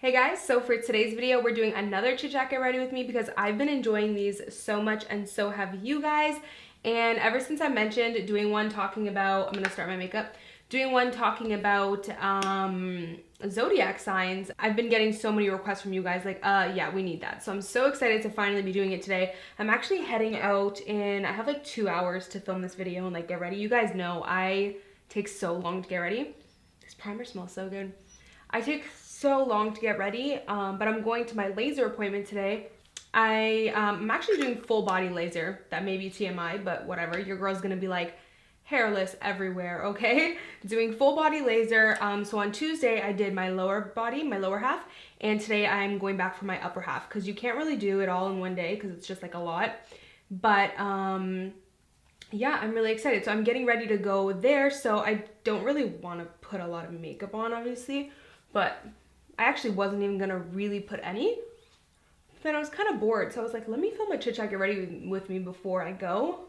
Hey guys, so for today's video, we're doing another chit chat get ready with me because I've been enjoying these so much and so have you guys. And ever since I mentioned doing one talking about, I'm gonna start my makeup, doing one talking about Zodiac signs, I've been getting so many requests from you guys like, yeah, we need that. So I'm so excited to finally be doing it today. I'm actually heading out I have like 2 hours to film this video and like get ready. You guys know I take so long to get ready. This primer smells so good. I take so long to get ready, but I'm going to my laser appointment today. I'm actually doing full body laser. That may be TMI, but whatever. Your girl's gonna be like hairless everywhere, okay? Doing full body laser. So on Tuesday, I did my lower body, my lower half, and today I'm going back for my upper half because you can't really do it all in one day because it's just like a lot. But yeah, I'm really excited. So I'm getting ready to go there. So I don't really want to put a lot of makeup on, obviously, but I actually wasn't even gonna really put any. Then I was kind of bored, so I was like, let me film a chit chat get ready with me before I go.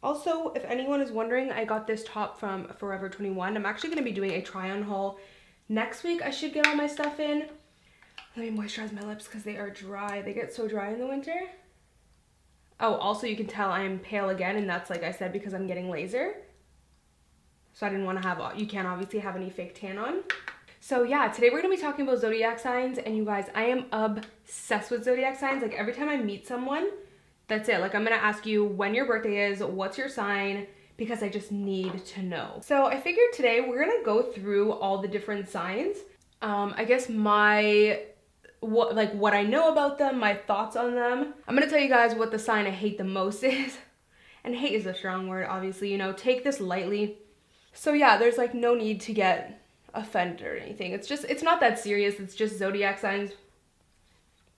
Also, if anyone is wondering, I got this top from Forever 21. I'm actually gonna be doing a try on haul next week. I should get all my stuff in. Let me moisturize my lips because they are dry. They get so dry in the winter. Oh, also you can tell I am pale again, and that's like I said because I'm getting laser. So I didn't want to have, you can't obviously have any fake tan on. So yeah, today we're gonna be talking about zodiac signs, and you guys, I am obsessed with zodiac signs. Like every time I meet someone, that's it. Like I'm gonna ask you when your birthday is, what's your sign, because I just need to know. So I figured today we're gonna go through all the different signs. I guess what I know about them, my thoughts on them. I'm gonna tell you guys what the sign I hate the most is. And hate is a strong word, obviously, you know, take this lightly. So yeah, there's like no need to get offended or anything. It's not that serious. It's just zodiac signs.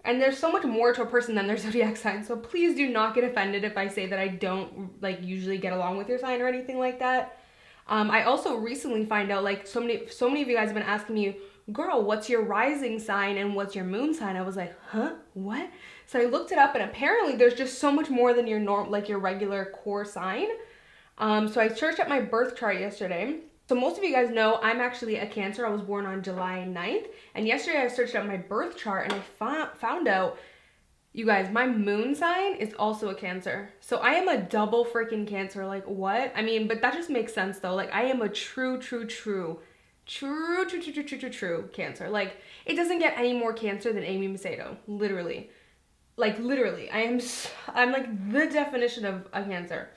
And there's so much more to a person than their zodiac sign. So please do not get offended if I say that I don't like usually get along with your sign or anything like that. I also recently find out like so many of you guys have been asking me, girl, what's your rising sign and what's your moon sign? I was like, huh? What? So I looked it up, and apparently there's just so much more than your regular core sign. So I searched up my birth chart yesterday. So most of you guys know I'm actually a Cancer. I was born on July 9th. And yesterday I searched up my birth chart and I found out, you guys, my moon sign is also a Cancer. So I am a double freaking Cancer. Like what? I mean, but that just makes sense though. Like I am a true Cancer. Like it doesn't get any more Cancer than Amy Macedo. Literally. Like literally. I'm like the definition of a Cancer.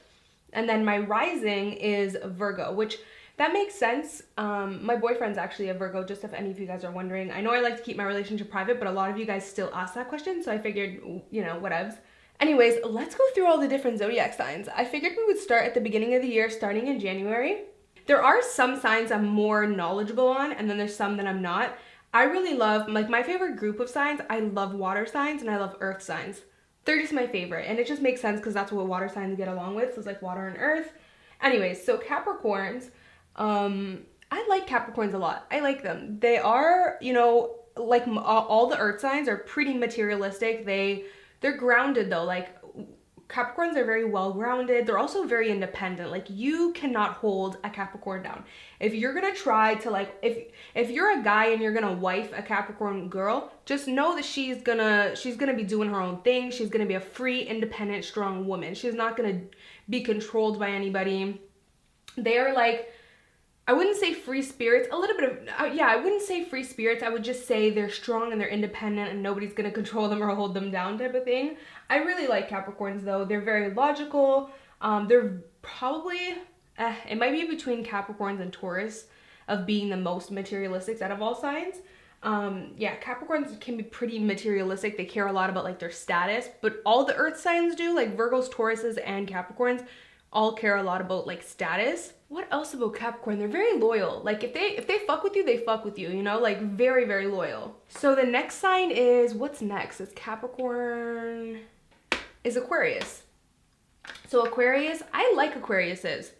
And then my rising is Virgo, which that makes sense. My boyfriend's actually a Virgo, just if any of you guys are wondering. I know I like to keep my relationship private, but a lot of you guys still ask that question, so I figured, you know, whatevs. Anyways, let's go through all the different zodiac signs. I figured we would start at the beginning of the year, starting in January. There are some signs I'm more knowledgeable on, and then there's some that I'm not. I really love, like my favorite group of signs, I love water signs and I love earth signs. They're just my favorite, and it just makes sense because that's what water signs get along with, so it's like water and earth. Anyways, so Capricorns, I like Capricorns a lot. I like them. They are, you know, like all the earth signs are pretty materialistic. They're grounded though. Like Capricorns are very well grounded. They're also very independent. Like you cannot hold a Capricorn down. If you're gonna try to like, if you're a guy and you're gonna wife a Capricorn girl, just know that she's gonna be doing her own thing. She's gonna be a free, independent, strong woman. She's not gonna be controlled by anybody. They are like, I wouldn't say free spirits, a little bit of, yeah, I wouldn't say free spirits. I would just say they're strong and they're independent and nobody's going to control them or hold them down type of thing. I really like Capricorns though. They're very logical. They're probably, it might be between Capricorns and Taurus of being the most materialistic out of all signs. Yeah, Capricorns can be pretty materialistic. They care a lot about like their status, but all the earth signs do, like Virgos, Tauruses, and Capricorns all care a lot about like status. What else about Capricorn? They're very loyal. Like if they fuck with you, they fuck with you, you know, like very, very loyal. So the next sign is, what's next? It's Capricorn, is Aquarius. So Aquarius, I like Aquariuses.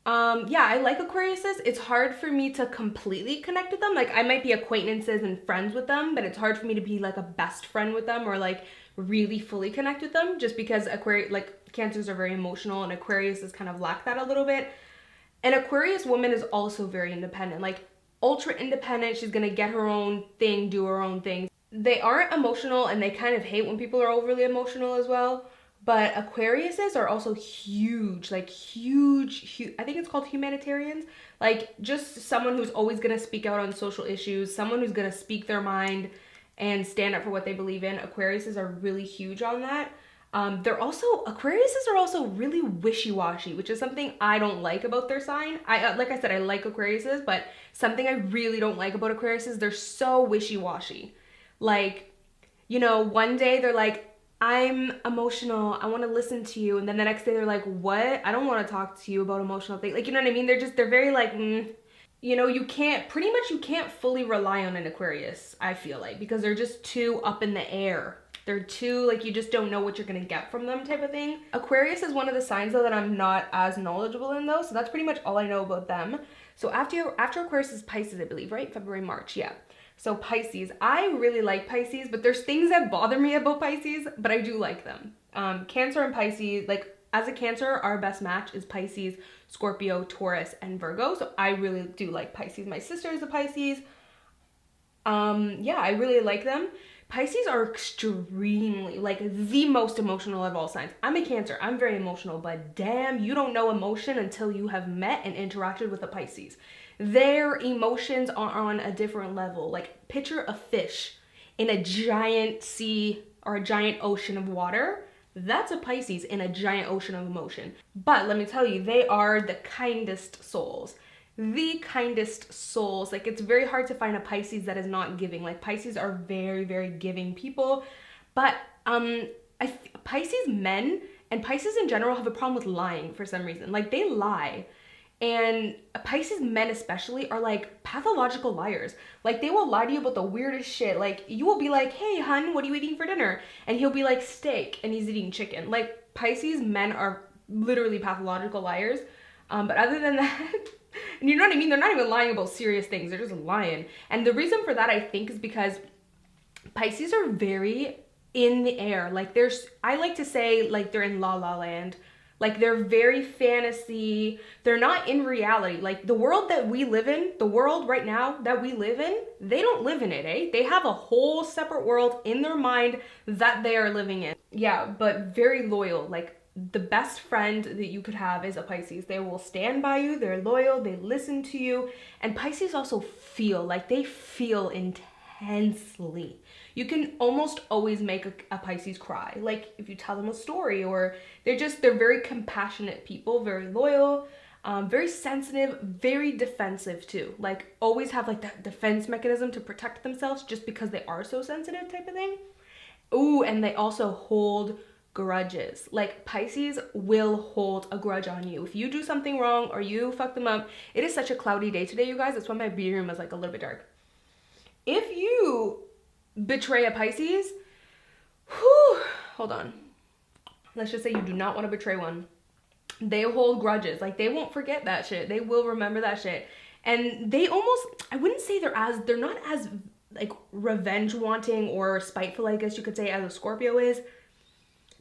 Yeah, I like Aquariuses. It's hard for me to completely connect with them. Like I might be acquaintances and friends with them, but it's hard for me to be like a best friend with them or like really fully connect with them, just because Cancers are very emotional and Aquarius is kind of lack that a little bit. An Aquarius woman is also very independent. Like ultra independent. She's gonna get her own thing, do her own thing. They aren't emotional, and they kind of hate when people are overly emotional as well. But Aquariuses are also huge, like huge. I think it's called humanitarians. Like just someone who's always gonna speak out on social issues, someone who's gonna speak their mind and stand up for what they believe in. Aquariuses are really huge on that. Aquariuses are also really wishy-washy, which is something I don't like about their sign. Like I said, I like Aquariuses, but something I really don't like about Aquariuses, they're so wishy-washy. Like, you know, one day they're like, I'm emotional, I want to listen to you. And then the next day they're like, what? I don't want to talk to you about emotional things. Like, you know what I mean? They're very like, you know, you can't fully rely on an Aquarius, I feel like, because they're just too up in the air. They're too, like, you just don't know what you're going to get from them type of thing. Aquarius is one of the signs, though, that I'm not as knowledgeable in, though. So that's pretty much all I know about them. So after Aquarius is Pisces, I believe, right? February, March, yeah. So Pisces, I really like Pisces, but there's things that bother me about Pisces, but I do like them. Cancer and Pisces, like, as a Cancer, our best match is Pisces, Scorpio, Taurus, and Virgo. So I really do like Pisces. My sister is a Pisces. Yeah, I really like them. Pisces are extremely, like, the most emotional of all signs. I'm a Cancer. I'm very emotional, but damn, you don't know emotion until you have met and interacted with a Pisces. Their emotions are on a different level. Like, picture a fish in a giant sea or a giant ocean of water. That's a Pisces in a giant ocean of emotion. But let me tell you, they are the kindest souls. The kindest souls. Like, it's very hard to find a Pisces that is not giving. Like, Pisces are very, very giving people. But Pisces men and Pisces in general have a problem with lying for some reason. Like, they lie. And Pisces men especially are like pathological liars. Like, they will lie to you about the weirdest shit. Like, you will be like, hey hun, what are you eating for dinner? And he'll be like, steak, and he's eating chicken. Like, Pisces men are literally pathological liars. But other than that, and you know what I mean? They're not even lying about serious things. They're just lying. And the reason for that, I think, is because Pisces are very in the air. Like, I like to say, like, they're in La La Land. Like, they're very fantasy. They're not in reality. Like, the world that we live in, the world right now that we live in, they don't live in it, eh? They have a whole separate world in their mind that they are living in. Yeah, but very loyal. Like, the best friend that you could have is a Pisces. They will stand by you. They're loyal. They listen to you. And Pisces also feel, like, they feel intensely. You can almost always make a Pisces cry. Like, if you tell them a story, or they're very compassionate people, very loyal, very sensitive, very defensive too. Like, always have like that defense mechanism to protect themselves just because they are so sensitive type of thing. Ooh, and they also hold grudges. Like, Pisces will hold a grudge on you. If you do something wrong or you fuck them up, it is such a cloudy day today, you guys. That's why my beauty room is like a little bit dark. If you betray a Pisces, hold on. Let's just say you do not want to betray one. They hold grudges. Like, they won't forget that shit. They will remember that shit. And they almost, I wouldn't say they're not as like revenge wanting or spiteful, I guess you could say, as a Scorpio is.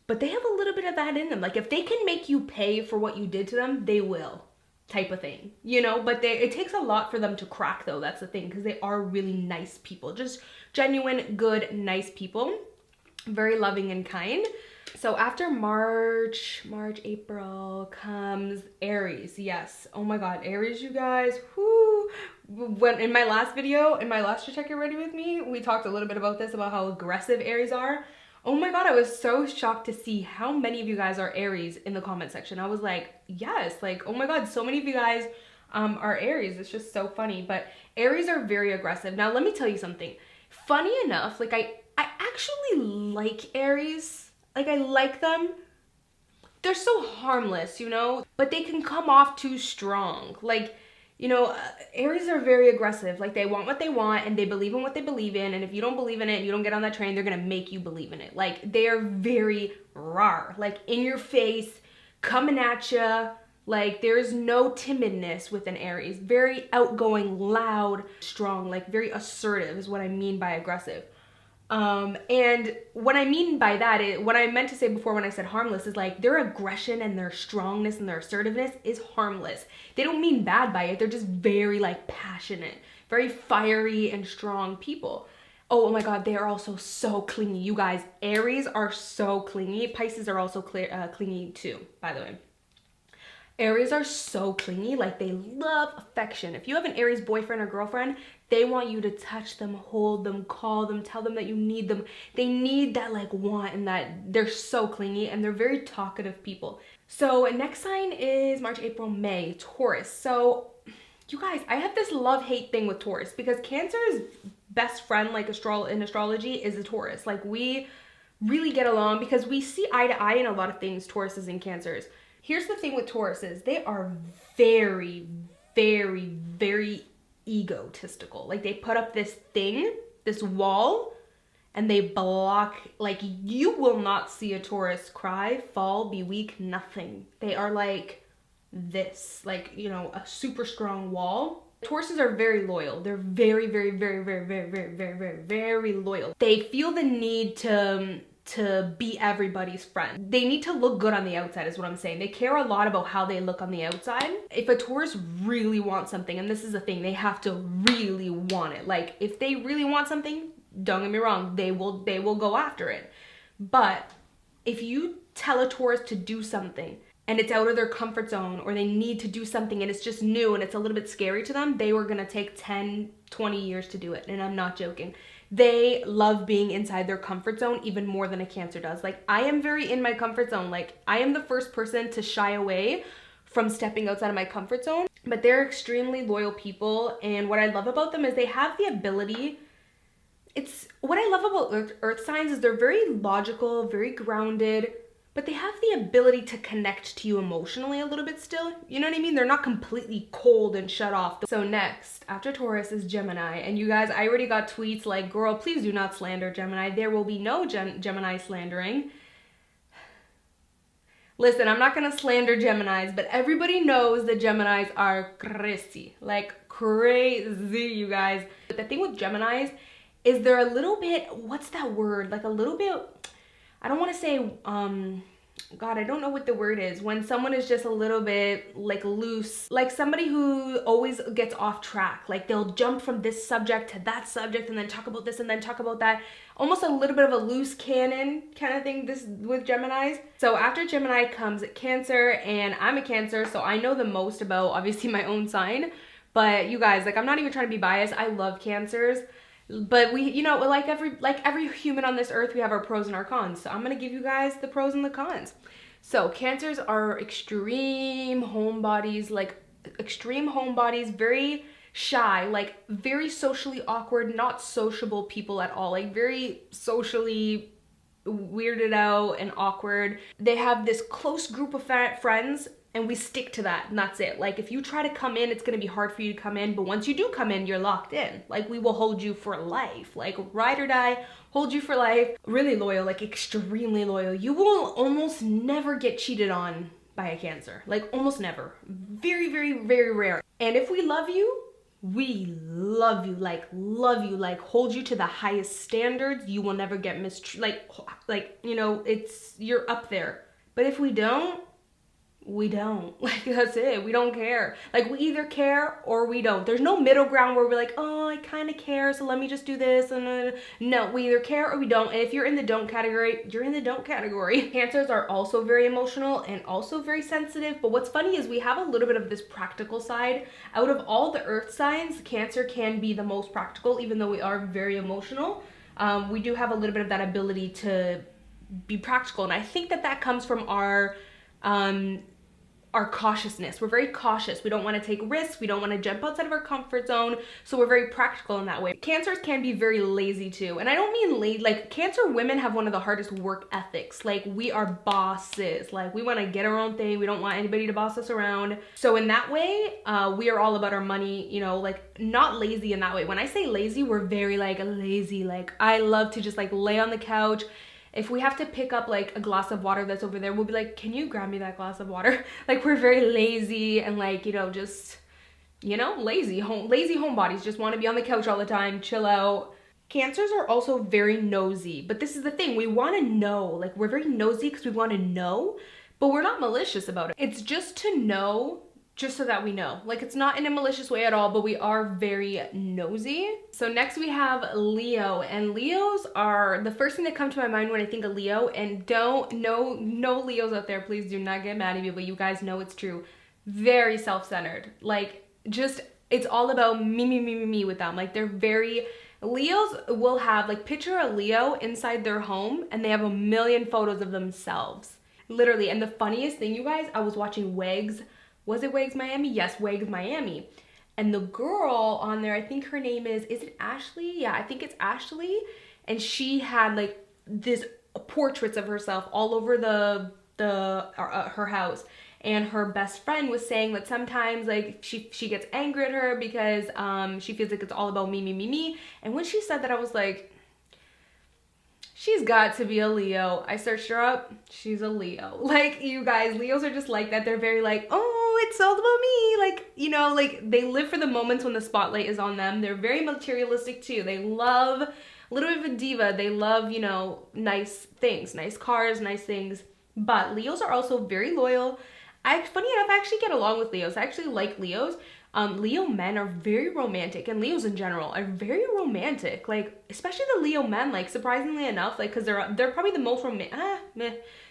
But they have a little bit of that in them. Like, if they can make you pay for what you did to them, they will, type of thing, you know? But it takes a lot for them to crack, though. That's the thing, because they are really nice people. Just genuine, good, nice people. Very loving and kind. So after March, April comes Aries. Yes. Oh my God, Aries, you guys. Whoo. When in my last video, in my last Check Your Ready With Me, we talked a little bit about this, about how aggressive Aries are. Oh my God, I was so shocked to see how many of you guys are Aries in the comment section. I was like, yes, like, oh my God, so many of you guys are Aries. It's just so funny. But Aries are very aggressive. Now, let me tell you something. Funny enough, like, I actually like Aries. Like, I like them. They're so harmless, you know? But they can come off too strong. Like, you know, Aries are very aggressive. Like, they want what they want and they believe in what they believe in. And if you don't believe in it and you don't get on that train, they're going to make you believe in it. Like, they are very raw, like in your face, coming at you. Like, there's no timidness with an Aries. Very outgoing, loud, strong, like very assertive is what I mean by aggressive. And what I mean by that, what I meant to say before when I said harmless is like their aggression and their strongness and their assertiveness is harmless. They don't mean bad by it. They're just very like passionate, very fiery and strong people. Oh my God, they are also so clingy. You guys, Aries are so clingy. Pisces are also clingy too, by the way. Aries are so clingy, like they love affection. If you have an Aries boyfriend or girlfriend, they want you to touch them, hold them, call them, tell them that you need them. They need that like want, and that they're so clingy, and they're very talkative people. So next sign is March, April, May, Taurus. So you guys, I have this love-hate thing with Taurus because Cancer's best friend, like in astrology, is a Taurus. Like we really get along because we see eye to eye in a lot of things, Tauruses and Cancers. Here's the thing with Tauruses, they are very, very, very egotistical. Like they put up this thing, this wall, and they block, like you will not see a Taurus cry, fall, be weak, nothing. They are like this, like, you know, a super strong wall. Tauruses are very loyal. They're very, very, very, very, very, very, very, very, very loyal. They feel the need to be everybody's friend. They need to look good on the outside is what I'm saying. They care a lot about how they look on the outside. If a Taurus really wants something, and this is the thing, they have to really want it. Like if they really want something, don't get me wrong, they will go after it. But if you tell a Taurus to do something and it's out of their comfort zone, or they need to do something and it's just new and it's a little bit scary to them, they were gonna take 10, 20 years to do it. And I'm not joking. They love being inside their comfort zone even more than a Cancer does. Like I am very in my comfort zone. Like I am the first person to shy away from stepping outside of my comfort zone, but they're extremely loyal people. And what I love about them is they have the ability, what I love about earth signs is they're very logical, very grounded, but they have the ability to connect to you emotionally a little bit still. You know what I mean? They're not completely cold and shut off. So next, after Taurus is Gemini. And you guys, I already got tweets like, girl, please do not slander Gemini. There will be no Gemini slandering. Listen, I'm not gonna slander Geminis, but everybody knows that Geminis are crazy. Like crazy, you guys. But the thing with Geminis is they're a little bit, what's that word? Like a little bit, I don't want to say, God, I don't know what the word is. When someone is just a little bit like loose, like somebody who always gets off track. Like they'll jump from this subject to that subject and then talk about this and then talk about that. Almost a little bit of a loose cannon kind of thing this with Geminis. So after Gemini comes Cancer, and I'm a Cancer, so I know the most about obviously my own sign. But you guys, like I'm not even trying to be biased. I love Cancers. But we, you know, like every human on this earth, we have our pros and our cons. So I'm going to give you guys the pros and the cons. So Cancers are extreme homebodies, very shy, like very socially awkward, not sociable people at all, like very socially weirded out and awkward. They have this close group of friends, and we stick to that, and that's it. Like if you try to come in, it's gonna be hard for you to come in, but once you do come in, you're locked in. Like we will hold you for life, like ride or die, hold you for life. Really loyal, like extremely loyal. You will almost never get cheated on by a Cancer, like almost never. Very, very, very rare. And if we love you, we love you, like hold you to the highest standards. You will never get mistreated, like, you know, you're up there. But if we don't, we don't. Like that's it. We don't care. Like we either care or we don't. There's no middle ground where we're like, oh, I kind of care, so let me just do this. And no, we either care or we don't. And if you're in the don't category, you're in the don't category. Cancers are also very emotional and also very sensitive. But what's funny is we have a little bit of this practical side. Out of all the earth signs, Cancer can be the most practical, even though we are very emotional. We do have a little bit of that ability to be practical. And I think that comes from our cautiousness. We're very cautious. We don't want to take risks. We don't want to jump outside of our comfort zone. So we're very practical in that way. Cancers can be very lazy too. And I don't mean lazy, like Cancer women have one of the hardest work ethics. Like we are bosses. Like we want to get our own thing. We don't want anybody to boss us around. So in that way, we are all about our money, you know, like not lazy in that way. When I say lazy, we're very like lazy. Like I love to just like lay on the couch. If we have to pick up like a glass of water that's over there, we'll be like, can you grab me that glass of water? Like we're very lazy and like, you know, just, you know, lazy homebodies, just want to be on the couch all the time, chill out. Cancers are also very nosy, but this is the thing, we want to know, like we're very nosy because we want to know, but we're not malicious about it. It's just to know just so that we know. Like, it's not in a malicious way at all, but we are very nosy. So next we have Leo, and Leos are the first thing that comes to my mind when I think of Leo. And no Leos out there, please do not get mad at me, but you guys know it's true. Very self-centered. Like, just, it's all about me with them. Like, they're very, Leos will have, like, picture a Leo inside their home and they have a million photos of themselves. Literally. And the funniest thing, you guys, I was watching Wags. Was it Wags Miami? Yes, Wags Miami. And the girl on there, I think her name is it Ashley? Yeah, I think it's Ashley. And she had like this portraits of herself all over her house. And her best friend was saying that sometimes like she gets angry at her because she feels like it's all about me. And when she said that, I was like, she's got to be a Leo. I searched her up. She's a Leo. Like, you guys, Leos are just like that. They're very like, oh, it's all about me. Like, you know, like they live for the moments when the spotlight is on them. They're very materialistic too. They love a little bit of a diva. They love, you know, nice things, nice cars, nice things. But Leos are also very loyal. Funny enough, I actually get along with Leos. I actually like Leos. Leo men are very romantic, and Leos in general are very romantic. Like, especially the Leo men, like, surprisingly enough, like, because they're probably the most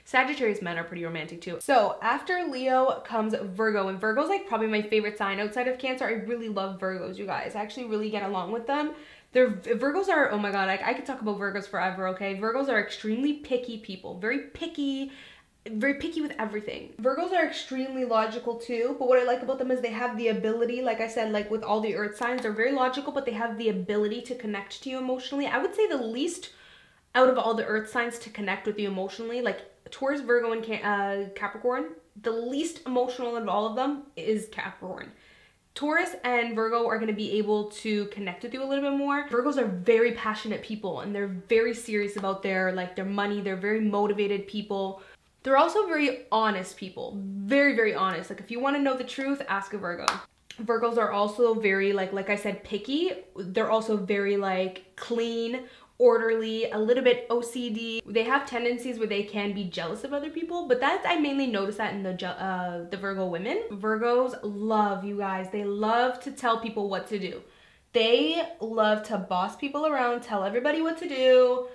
Sagittarius men are pretty romantic too. So after Leo comes Virgo, and Virgo's like probably my favorite sign outside of Cancer. I really love Virgos, you guys. I actually really get along with them. Virgos are, oh my god, I could talk about Virgos forever, okay? Virgos are extremely picky people, very picky with everything. Virgos are extremely logical too, but what I like about them is they have the ability, like I said, like with all the earth signs, they're very logical, but they have the ability to connect to you emotionally. I would say the least out of all the earth signs to connect with you emotionally, like Taurus, Virgo, and Capricorn, the least emotional of all of them is Capricorn. Taurus and Virgo are going to be able to connect with you a little bit more. Virgos are very passionate people, and they're very serious about their money. They're very motivated people. They're also very honest people, very honest. Like, if you want to know the truth, ask a Virgo. Virgos are also very, like I said, picky. They're also very, like, clean, orderly, a little bit OCD. They have tendencies where they can be jealous of other people, but I mainly notice that in the Virgo women. Virgos love, you guys, they love to tell people what to do. They love to boss people around, tell everybody what to do.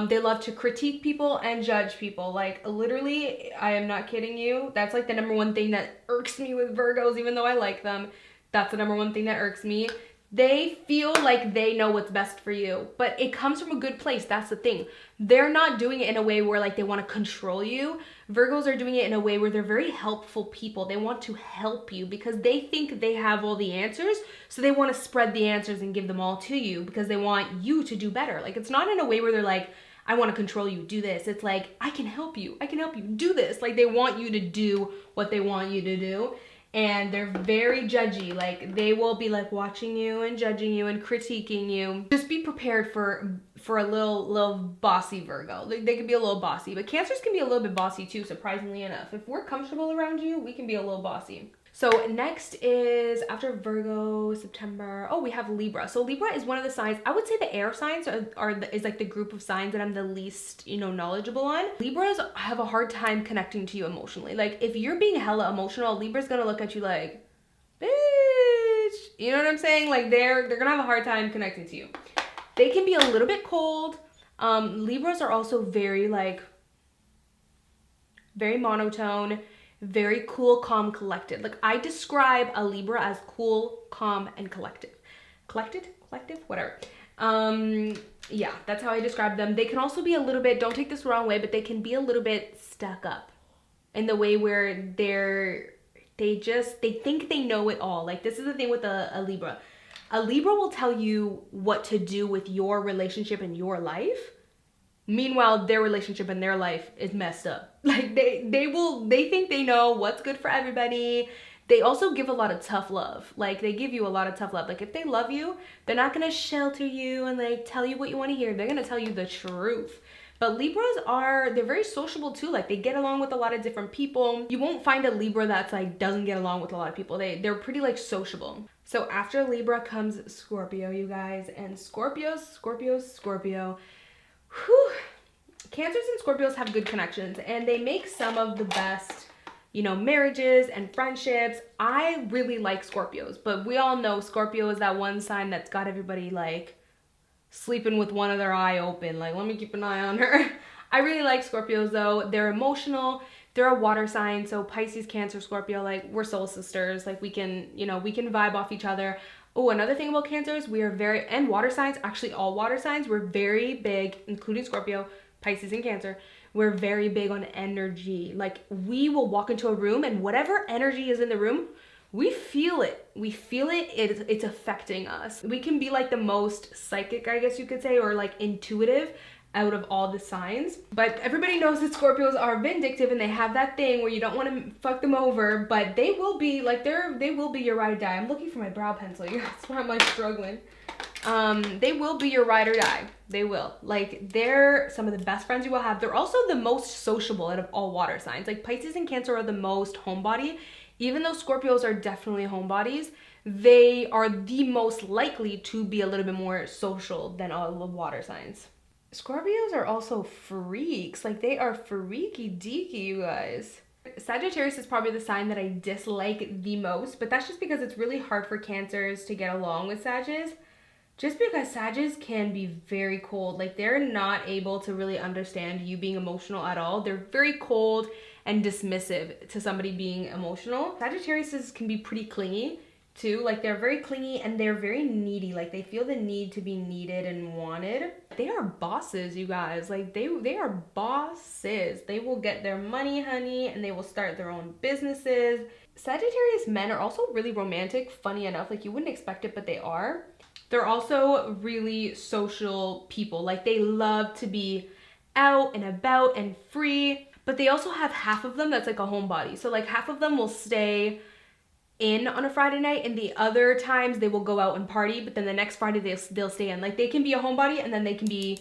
They love to critique people and judge people. Like, literally, I am not kidding you. That's like the number one thing that irks me with Virgos, even though I like them. That's the number one thing that irks me. They feel like they know what's best for you, but it comes from a good place. That's the thing. They're not doing it in a way where like they want to control you. Virgos are doing it in a way where they're very helpful people. They want to help you because they think they have all the answers. So they want to spread the answers and give them all to you because they want you to do better. Like, it's not in a way where they're like, I want to control you, do this. It's like, I can help you, do this. Like, they want you to do what they want you to do. And they're very judgy. Like, they will be like watching you and judging you and critiquing you. Just be prepared for a little bossy Virgo. Like, they can be a little bossy, but Cancers can be a little bit bossy too, surprisingly enough. If we're comfortable around you, we can be a little bossy. So next is, after Virgo, September, oh, we have Libra. So Libra is one of the signs, I would say the air signs is like the group of signs that I'm the least, knowledgeable on. Libras have a hard time connecting to you emotionally. Like, if you're being hella emotional, Libra's gonna look at you like, bitch. You know what I'm saying? Like, they're gonna have a hard time connecting to you. They can be a little bit cold. Libras are also very monotone, very cool, calm, collected. Like, I describe a Libra as cool, calm, and collected, whatever. Yeah, that's how I describe them. They can also be a little bit, don't take this the wrong way, but they can be a little bit stuck up in the way where they think they know it all. Like, this is the thing with a Libra. A Libra will tell you what to do with your relationship and your life. Meanwhile, their relationship and their life is messed up. Like, they think they know what's good for everybody. They also give a lot of tough love. Like, they give you a lot of tough love. Like, if they love you, they're not gonna shelter you and like tell you what you want to hear. They're gonna tell you the truth. But Libras they're very sociable too. Like, they get along with a lot of different people. You won't find a Libra that's like doesn't get along with a lot of people. They're pretty like sociable. So after Libra comes Scorpio, you guys, and Scorpio. Whew. Cancers and Scorpios have good connections, and they make some of the best you know, marriages and friendships. I really like Scorpios, but we all know Scorpio is that one sign that's got everybody like sleeping with one other eye open. Like, let me keep an eye on her. I really like Scorpios though. They're emotional. They're a water sign. So Pisces, Cancer, Scorpio, like we're soul sisters. Like we can, you know, we can vibe off each other. Oh, another thing about Cancers, we are very, and water signs, actually all water signs, we're very big, including Scorpio, Pisces, and Cancer. We're very big on energy. Like we will walk into a room and whatever energy is in the room, we feel it. We feel it. It's affecting us. We can be like the most psychic, I guess you could say, or like intuitive out of all the signs. But everybody knows that Scorpios are vindictive and they have that thing where you don't want to fuck them over, but they will be like, they will be your ride or die. I'm looking for my brow pencil. That's why I'm like struggling. They will be your ride or die. They will. Like, they're some of the best friends you will have. They're also the most sociable out of all water signs. Like Pisces and Cancer are the most homebody. Even though Scorpios are definitely homebodies, they are the most likely to be a little bit more social than all the water signs. Scorpios are also freaks. Like, they are freaky deaky, you guys. Sagittarius is probably the sign that I dislike the most, but that's just because it's really hard for Cancers to get along with Sagittarius. Just because Sagittarius can be very cold. Like, they're not able to really understand you being emotional at all. They're very cold and dismissive to somebody being emotional. Sagittarius can be pretty clingy too. Like, they're very clingy and they're very needy. Like, they feel the need to be needed and wanted. They are bosses, you guys. Like, they are bosses. They will get their money, honey, and they will start their own businesses. Sagittarius men are also really romantic, funny enough. Like, you wouldn't expect it, but they are. They're also really social people. Like, they love to be out and about and free, but they also have half of them that's like a homebody. So like half of them will stay in on a Friday night, and the other times they will go out and party, but then the next Friday they'll stay in. Like, they can be a homebody and then they can be,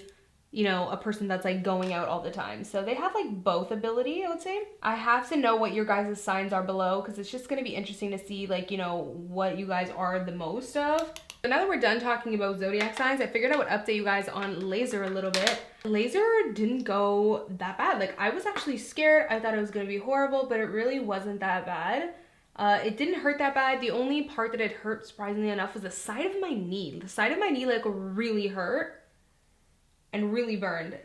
you know, a person that's like going out all the time. So they have like both ability, I would say. I have to know what your guys' signs are below, because it's just going to be interesting to see, like, you know, what you guys are the most of. So now that we're done talking about zodiac signs, I figured I would update you guys on laser a little bit. Laser didn't go that bad. Like, I was actually scared. I thought it was going to be horrible, but it really wasn't that bad. It didn't hurt that bad. The only part that it hurt, surprisingly enough, was the side of my knee. The side of my knee, like, really hurt and really burned.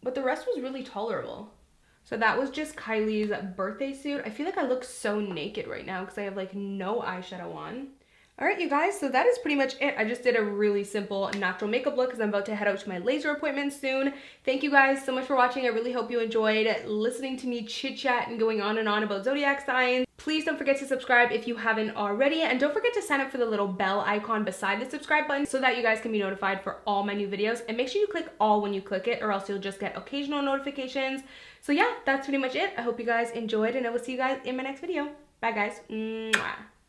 But the rest was really tolerable. So that was just Kylie's birthday suit. I feel like I look so naked right now because I have, like, no eyeshadow on. All right, you guys, so that is pretty much it. I just did a really simple natural makeup look because I'm about to head out to my laser appointment soon. Thank you guys so much for watching. I really hope you enjoyed listening to me chit-chat and going on and on about zodiac signs. Please don't forget to subscribe if you haven't already, and don't forget to sign up for the little bell icon beside the subscribe button so that you guys can be notified for all my new videos. And make sure you click all when you click it, or else you'll just get occasional notifications. So yeah, that's pretty much it. I hope you guys enjoyed, and I will see you guys in my next video. Bye, guys. Mwah.